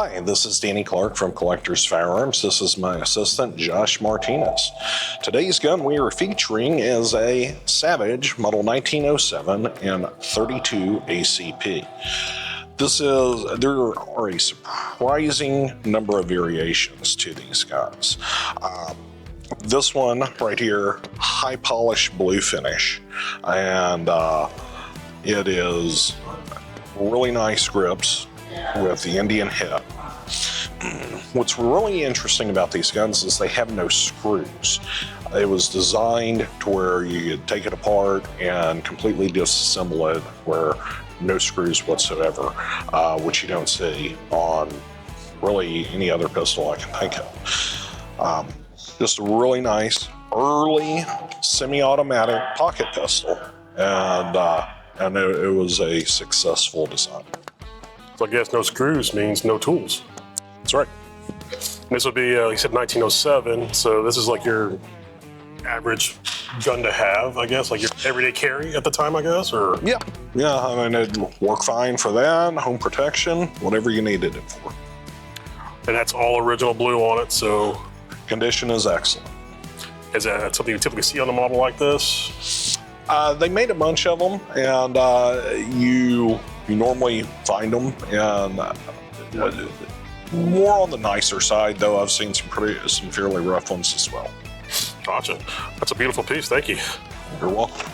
Hi, this is Danny Clark from Collector's Firearms. This is my assistant, Josh Martinez. Today's gun we are featuring is a Savage Model 1907 and 32 ACP. There are a surprising number of variations to these guns. This one right here, high polish blue finish, and it is really nice grips with the Indian hip. What's really interesting about these guns is they have no screws. It was designed to where you could take it apart and completely disassemble it, where no screws whatsoever, which you don't see on really any other pistol I can think of. Just a really nice early semi-automatic pocket pistol, and it was a successful design. So I guess no screws means no tools. That's right. And this would be, you said 1907, so this is like your average gun to have, I guess, like your everyday carry at the time, I guess, or? Yeah, I mean, it'd work fine for that, home protection, whatever you needed it for. And that's all original blue on it, so? Condition is excellent. Is that something you typically see on a model like this? They made a bunch of them, and you normally find them, and more on the nicer side, though I've seen some fairly rough ones as well. Gotcha. That's a beautiful piece, thank you. You're welcome.